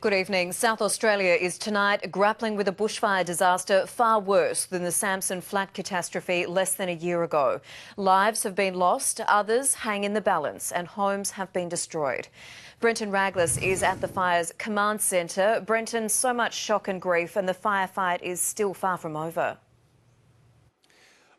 Good evening. South Australia is tonight grappling with a bushfire disaster far worse than the Samson Flat catastrophe less than a year ago. Lives have been lost, others hang in the balance, and homes have been destroyed. Brenton Raglas is at the fire's command centre. Brenton, so much shock and grief, and the firefight is still far from over.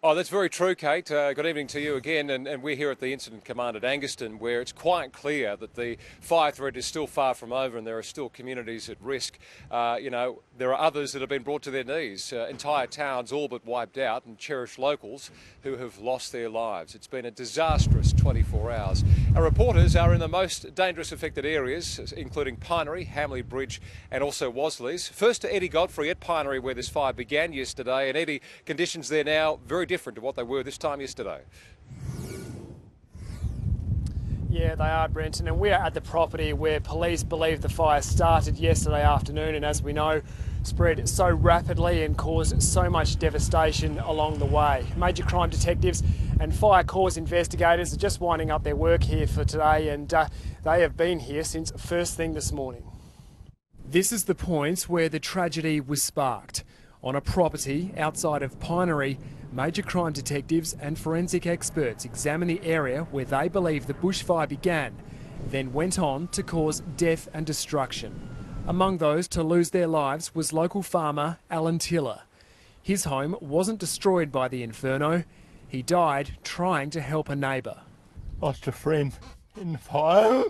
Oh, that's very true, Kate. Good evening to you again. And we're here at the Incident Command at Angaston, where it's quite clear that the fire threat is still far from over and there are still communities at risk. There are others that have been brought to their knees, entire towns all but wiped out, and cherished locals who have lost their lives. It's been a disastrous 24 hours. Our reporters are in the most dangerous affected areas, including Pinery, Hamley Bridge and also Wasleys. First to Eddie Godfrey at Pinery, where this fire began yesterday. And Eddie, conditions there now very different to what they were this time yesterday. Yeah, they are, Brenton, and we're at the property where police believe the fire started yesterday afternoon and, as we know, spread so rapidly and caused so much devastation along the way. Major crime detectives and fire cause investigators are just winding up their work here for today, and they have been here since first thing this morning. This is the point where the tragedy was sparked. On a property outside of Pinery, major crime detectives and forensic experts examine the area where they believe the bushfire began, then went on to cause death and destruction. Among those to lose their lives was local farmer Alan Tiller. His home wasn't destroyed by the inferno. He died trying to help a neighbour. Lost a friend in the fire.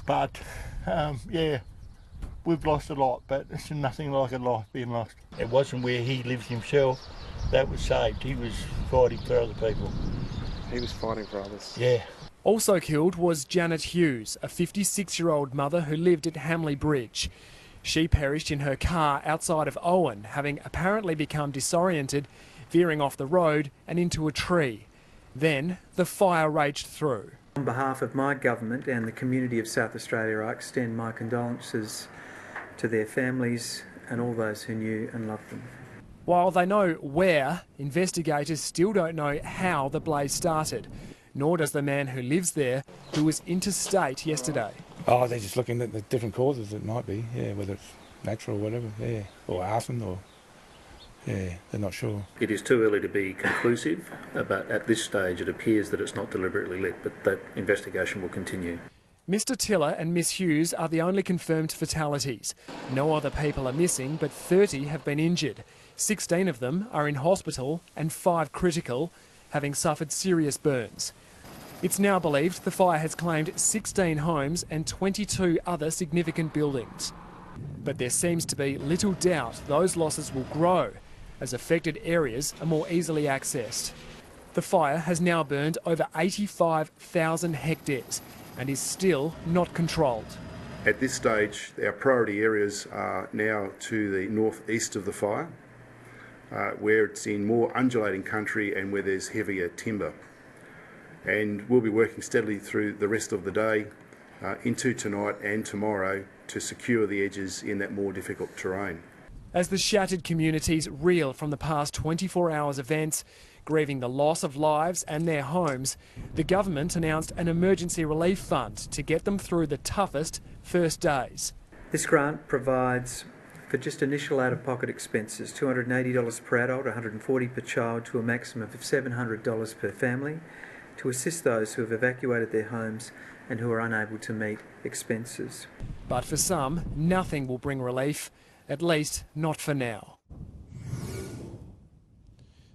But, yeah. We've lost a lot, but it's nothing like a life being lost. It wasn't where he lives himself that was saved. He was fighting for other people. He was fighting for others. Yeah. Also killed was Janet Hughes, a 56-year-old mother who lived at Hamley Bridge. She perished in her car outside of Owen, having apparently become disoriented, veering off the road and into a tree. Then the fire raged through. On behalf of my government and the community of South Australia, I extend my condolences to their families and all those who knew and loved them. While they know where, investigators still don't know how the blaze started, nor does the man who lives there, who was interstate yesterday. Oh, they're just looking at the different causes it might be, yeah, whether it's natural or whatever, yeah, or arson or, yeah, they're not sure. It is too early to be conclusive, but at this stage it appears that it's not deliberately lit, but that investigation will continue. Mr Tiller and Miss Hughes are the only confirmed fatalities. No other people are missing, but 30 have been injured. 16 of them are in hospital and 5 critical, having suffered serious burns. It's now believed the fire has claimed 16 homes and 22 other significant buildings. But there seems to be little doubt those losses will grow as affected areas are more easily accessed. The fire has now burned over 85,000 hectares and is still not controlled. At this stage, our priority areas are now to the northeast of the fire, where it's in more undulating country and where there's heavier timber. And we'll be working steadily through the rest of the day, into tonight and tomorrow, to secure the edges in that more difficult terrain. As the shattered communities reel from the past 24 hours events, grieving the loss of lives and their homes, the government announced an emergency relief fund to get them through the toughest first days. This grant provides for just initial out-of-pocket expenses, $280 per adult, $140 per child, to a maximum of $700 per family, to assist those who have evacuated their homes and who are unable to meet expenses. But for some, nothing will bring relief, at least not for now.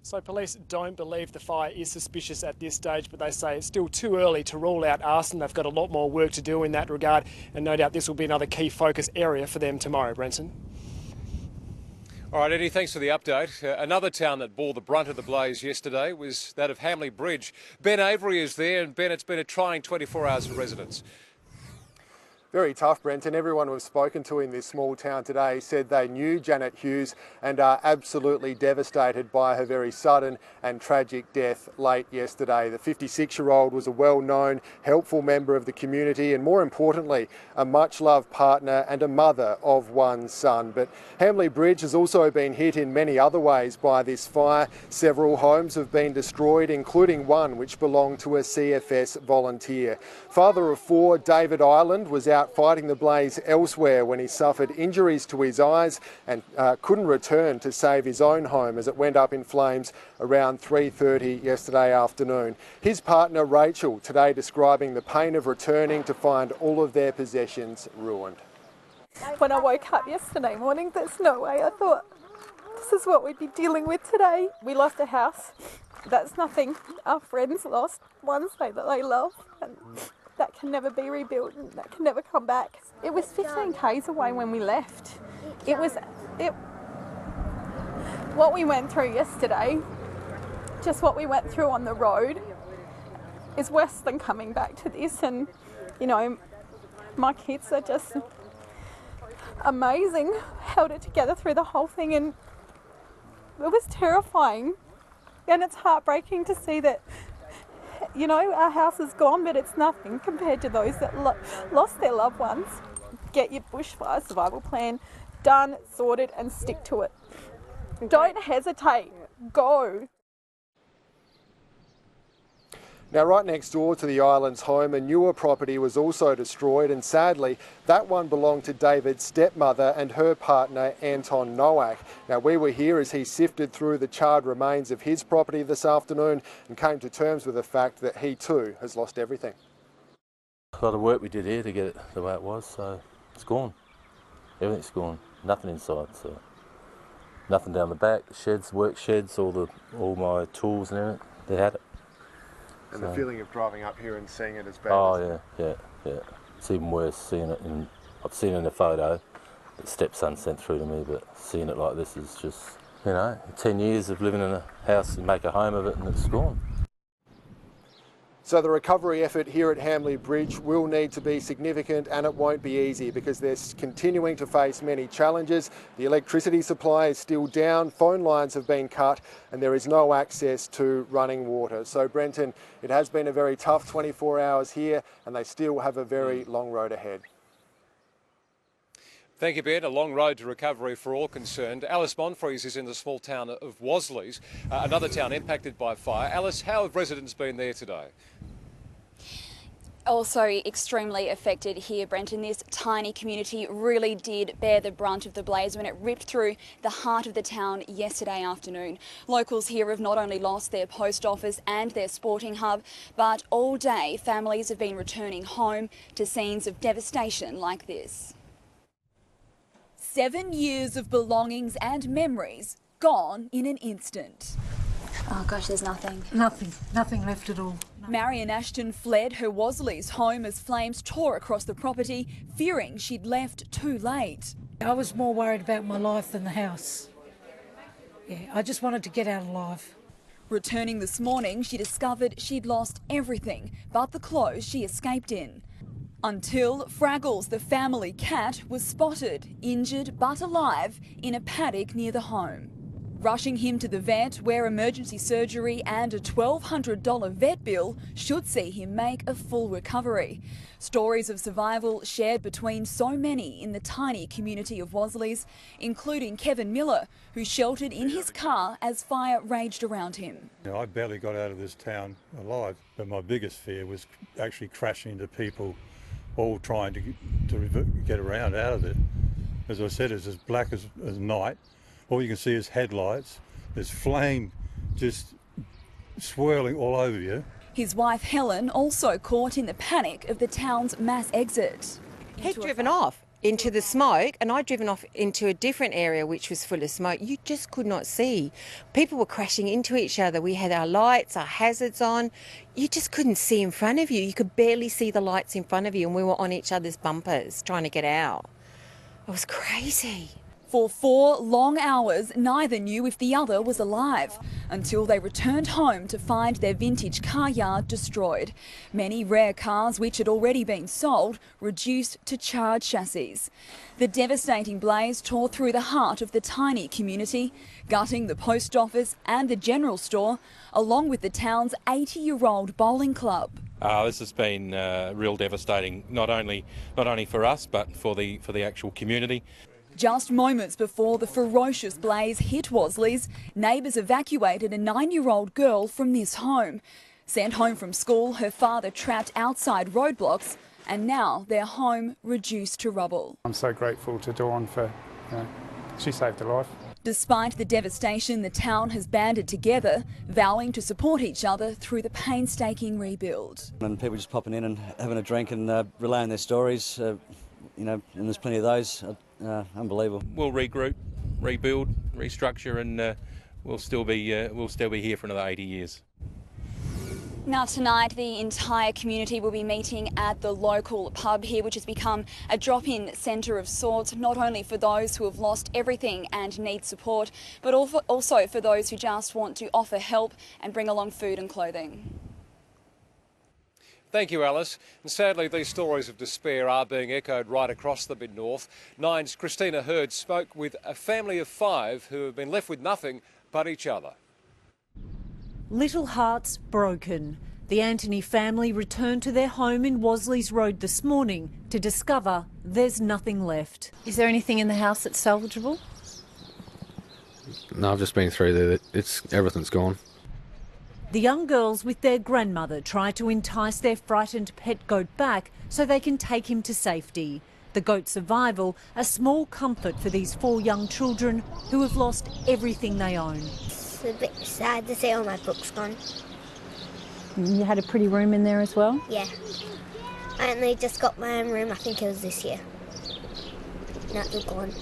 So police don't believe the fire is suspicious at this stage, but they say it's still too early to rule out arson. They've got a lot more work to do in that regard, and no doubt this will be another key focus area for them tomorrow, Brenton. All right, Eddie, thanks for the update. Another town that bore the brunt of the blaze yesterday was that of Hamley Bridge. Ben Avery is there, and Ben, it's been a trying 24 hours for residents. Very tough, Brenton. Everyone we've spoken to in this small town today said they knew Janet Hughes and are absolutely devastated by her very sudden and tragic death late yesterday. The 56-year-old was a well-known, helpful member of the community and, more importantly, a much-loved partner and a mother of one son. But Hamley Bridge has also been hit in many other ways by this fire. Several homes have been destroyed, including one which belonged to a CFS volunteer. Father of four, David Ireland, was out fighting the blaze elsewhere when he suffered injuries to his eyes and couldn't return to save his own home as it went up in flames around 3:30 yesterday afternoon. His partner Rachel today describing the pain of returning to find all of their possessions ruined. When I woke up yesterday morning, there's no way I thought this is what we'd be dealing with today. We lost a house. That's nothing. Our friends lost one say that they love, and that can never be rebuilt and that can never come back. It was 15 k's away when we left. What we went through yesterday, just what we went through on the road, is worse than coming back to this. And, you know, my kids are just amazing, held it together through the whole thing, and it was terrifying. And it's heartbreaking to see that, you know, our house is gone, but it's nothing compared to those that lost their loved ones. Get your bushfire survival plan done, sorted, and stick to it. Don't hesitate. Go. Now, right next door to the island's home, a newer property was also destroyed, and sadly, that one belonged to David's stepmother and her partner, Anton Nowak. Now, we were here as he sifted through the charred remains of his property this afternoon and came to terms with the fact that he too has lost everything. A lot of work we did here to get it the way it was, so it's gone. Everything's gone. Nothing inside, so nothing down the back. Sheds, work sheds, all my tools and everything. They had it. And the feeling of driving up here and seeing it as bad. Oh yeah. It's even worse seeing it I've seen it in a photo that stepson sent through to me, but seeing it like this is just, you know, 10 years of living in a house and make a home of it and it's gone. So the recovery effort here at Hamley Bridge will need to be significant, and it won't be easy because they're continuing to face many challenges. The electricity supply is still down, phone lines have been cut, and there is no access to running water. So Brenton, it has been a very tough 24 hours here, and they still have a very long road ahead. Thank you, Ben. A long road to recovery for all concerned. Alice Monfries is in the small town of Wasleys, another town impacted by fire. Alice, how have residents been there today? Also extremely affected here, Brenton. This tiny community really did bear the brunt of the blaze when it ripped through the heart of the town yesterday afternoon. Locals here have not only lost their post office and their sporting hub, but all day families have been returning home to scenes of devastation like this. 7 years of belongings and memories gone in an instant. Oh gosh, there's nothing. Nothing left at all. Marion Ashton fled her Wasleys home as flames tore across the property, fearing she'd left too late. I was more worried about my life than the house. Yeah, I just wanted to get out alive. Returning this morning, she discovered she'd lost everything but the clothes she escaped in. Until Fraggles, the family cat, was spotted, injured but alive, in a paddock near the home. Rushing him to the vet, where emergency surgery and a $1,200 vet bill should see him make a full recovery. Stories of survival shared between so many in the tiny community of Wasleys, including Kevin Miller, who sheltered in his car as fire raged around him. I barely got out of this town alive, but my biggest fear was actually crashing into people all trying to get around out of it. As I said, it's as black as night. All you can see is headlights. There's flame just swirling all over you. His wife Helen also caught in the panic of the town's mass exit. He'd driven off into the smoke and I'd driven off into a different area which was full of smoke. You just could not see. People were crashing into each other. We had our lights, our hazards on. You just couldn't see in front of you. You could barely see the lights in front of you, and we were on each other's bumpers trying to get out. It was crazy. For 4 long hours, neither knew if the other was alive until they returned home to find their vintage car yard destroyed. Many rare cars which had already been sold reduced to charred chassis. The devastating blaze tore through the heart of the tiny community, gutting the post office and the general store, along with the town's 80-year-old bowling club. This has been real devastating, not only for us but for the actual community. Just moments before the ferocious blaze hit Wasleys, neighbours evacuated a 9-year-old girl from this home. Sent home from school, her father trapped outside roadblocks, and now their home reduced to rubble. I'm so grateful to Dawn for, she saved a life. Despite the devastation, the town has banded together, vowing to support each other through the painstaking rebuild. And people just popping in and having a drink and relaying their stories, and there's plenty of those. Unbelievable. We'll regroup, rebuild, restructure, and we'll still be here for another 80 years. Now tonight the entire community will be meeting at the local pub here, which has become a drop-in centre of sorts, not only for those who have lost everything and need support, but also for those who just want to offer help and bring along food and clothing. Thank you, Alice. And sadly, these stories of despair are being echoed right across the mid-north. Nine's Christina Hurd spoke with a family of 5 who have been left with nothing but each other. Little hearts broken. The Anthony family returned to their home in Wasleys Road this morning to discover there's nothing left. Is there anything in the house that's salvageable? No, I've just been through there. Everything's gone. The young girls with their grandmother try to entice their frightened pet goat back so they can take him to safety. The goat's survival, a small comfort for these 4 young children who have lost everything they own. It's a bit sad to see all my books gone. You had a pretty room in there as well? Yeah. I only just got my own room, I think it was this year. Now it's all gone.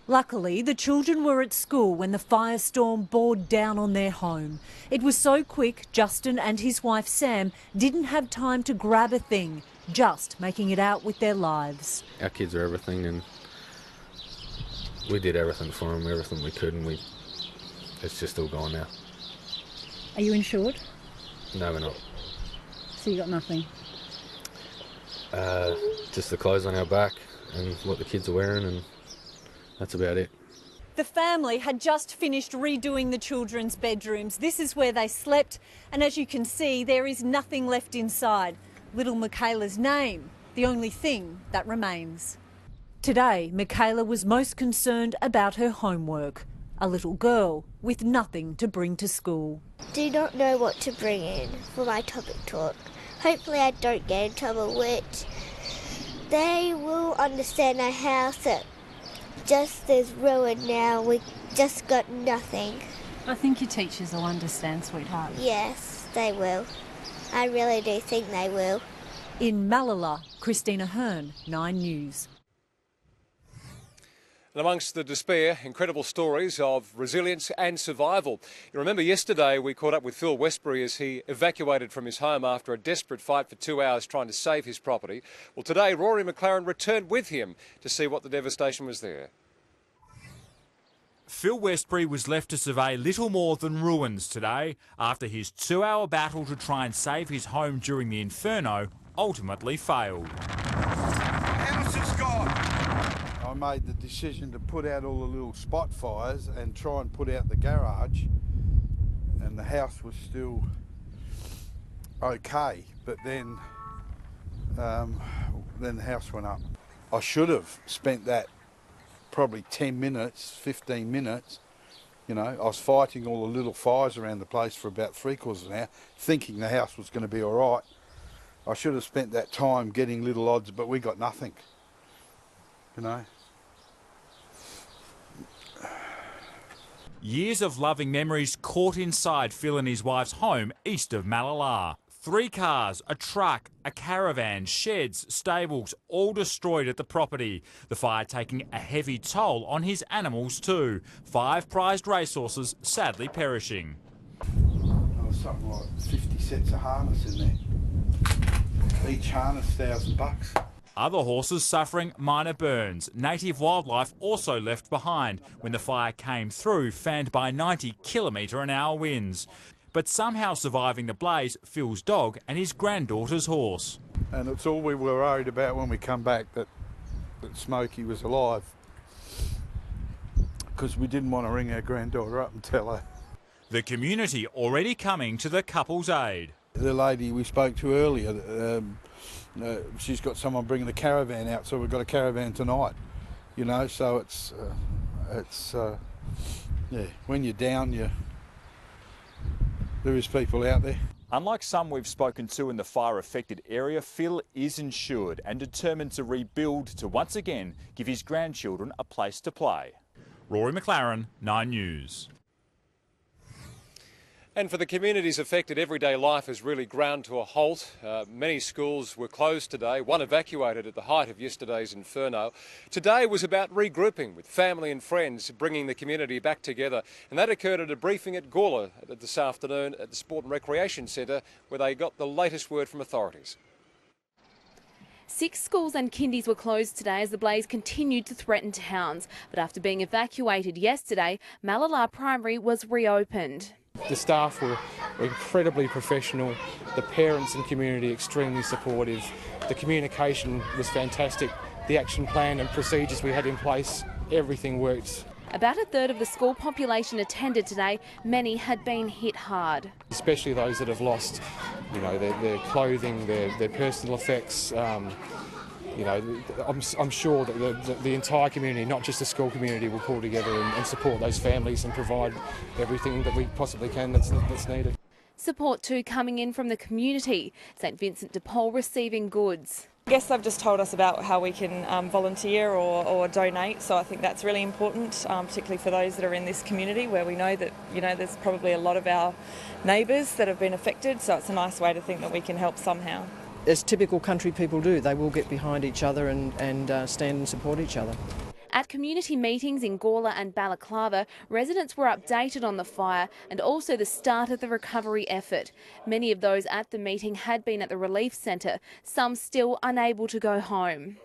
Luckily, the children were at school when the firestorm bore down on their home. It was so quick, Justin and his wife Sam didn't have time to grab a thing, just making it out with their lives. Our kids are everything, and we did everything for them, everything we could, and it's just all gone now. Are you insured? No, we're not. So you got nothing? Just the clothes on our back and what the kids are wearing, and that's about it. The family had just finished redoing the children's bedrooms. This is where they slept, and as you can see, there is nothing left inside. Little Michaela's name, the only thing that remains. Today, Michaela was most concerned about her homework. A little girl with nothing to bring to school. Do not know what to bring in for my topic talk. Hopefully I don't get in trouble, which they will understand our house that just is ruined now. We just got nothing. I think your teachers will understand, sweetheart. Yes, they will. I really do think they will. In Malala, Christina Hearn, 9 News. And amongst the despair, incredible stories of resilience and survival. You remember yesterday we caught up with Phil Westbury as he evacuated from his home after a desperate fight for 2 hours trying to save his property. Well, today Rory McLaren returned with him to see what the devastation was there. Phil Westbury was left to survey little more than ruins today after his 2-hour battle to try and save his home during the inferno ultimately failed. House is gone. I made the decision to put out all the little spot fires and try and put out the garage, and the house was still okay, but then the house went up. I should have spent that probably 10 minutes, 15 minutes. You know, I was fighting all the little fires around the place for about 3/4 of an hour, thinking the house was going to be all right. I should have spent that time getting little odds, but we got nothing, you know. Years of loving memories caught inside Phil and his wife's home east of Malala. 3 cars, a truck, a caravan, sheds, stables, all destroyed at the property. The fire taking a heavy toll on his animals too. 5 prized racehorses sadly perishing. There was something like 50 sets of harness in there. Each harness $1,000. Other horses suffering minor burns. Native wildlife also left behind when the fire came through, fanned by 90km/h winds. But somehow surviving the blaze, Phil's dog and his granddaughter's horse. And it's all we were worried about when we come back, that Smokey was alive. Because we didn't want to ring our granddaughter up and tell her. The community already coming to the couple's aid. The lady we spoke to earlier, she's got someone bringing the caravan out, so we've got a caravan tonight. You know, so it's yeah. When you're down, there is people out there. Unlike some we've spoken to in the fire-affected area, Phil is insured and determined to rebuild to once again give his grandchildren a place to play. Rory McLaren, 9 News. And for the communities affected, everyday life has really ground to a halt. Many schools were closed today, one evacuated at the height of yesterday's inferno. Today was about regrouping with family and friends, bringing the community back together. And that occurred at a briefing at Gawler this afternoon at the Sport and Recreation Centre, where they got the latest word from authorities. 6 schools and kindies were closed today as the blaze continued to threaten towns. But after being evacuated yesterday, Malala Primary was reopened. The staff were incredibly professional, the parents and community extremely supportive, the communication was fantastic, the action plan and procedures we had in place, everything worked. About a third of the school population attended today. Many had been hit hard. Especially those that have lost, their clothing, their personal effects. I'm sure that the entire community, not just the school community, will pull together and support those families and provide everything that we possibly can that's needed. Support too coming in from the community. St Vincent de Paul receiving goods. I guess they've just told us about how we can volunteer or donate, so I think that's really important, particularly for those that are in this community where we know that there's probably a lot of our neighbours that have been affected, so it's a nice way to think that we can help somehow. As typical country people do, they will get behind each other and stand and support each other. At community meetings in Gawler and Balaclava, residents were updated on the fire and also the start of the recovery effort. Many of those at the meeting had been at the relief centre, some still unable to go home.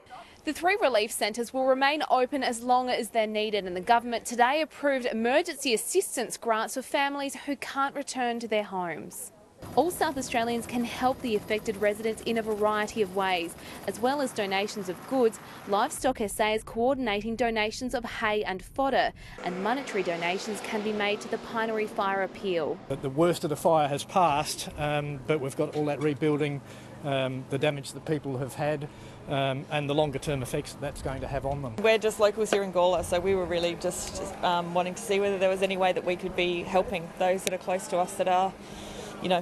The 3 relief centres will remain open as long as they're needed, and the government today approved emergency assistance grants for families who can't return to their homes. All South Australians can help the affected residents in a variety of ways. As well as donations of goods, Livestock SA is coordinating donations of hay and fodder, and monetary donations can be made to the Pinery Fire Appeal. The worst of the fire has passed, but we've got all that rebuilding, the damage that people have had, and the longer term effects that's going to have on them. We're just locals here in Gawler, so we were really just wanting to see whether there was any way that we could be helping those that are close to us that are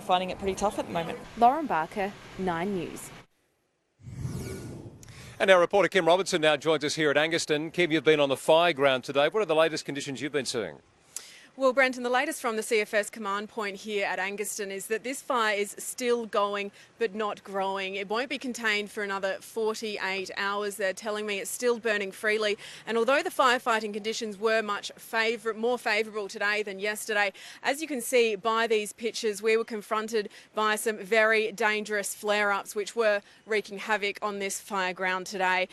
finding it pretty tough at the moment. Lauren Barker, 9 News. And our reporter Kim Robertson now joins us here at Angaston. Kim, you've been on the fire ground today. What are the latest conditions you've been seeing? Well, Brenton, the latest from the CFS command point here at Angaston is that this fire is still going but not growing. It won't be contained for another 48 hours. They're telling me it's still burning freely. And although the firefighting conditions were much more favourable today than yesterday, as you can see by these pictures, we were confronted by some very dangerous flare-ups which were wreaking havoc on this fire ground today.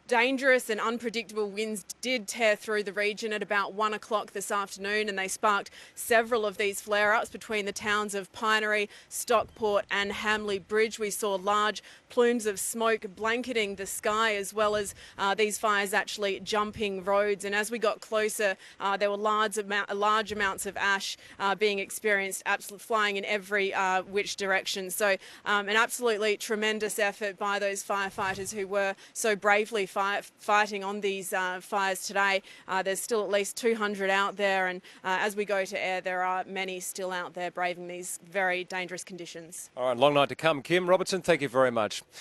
Dangerous and unpredictable winds did tear through the region at about 1 o'clock this afternoon, and they sparked several of these flare-ups between the towns of Pinery, Stockport and Hamley Bridge. We saw large plumes of smoke blanketing the sky, as well as these fires actually jumping roads. And as we got closer, there were large amounts of ash being experienced, flying in every which direction. So an absolutely tremendous effort by those firefighters who were so bravely fighting on these fires today. There's still at least 200 out there, and as we go to air, there are many still out there braving these very dangerous conditions. All right, long night to come. Kim Robertson, thank you very much.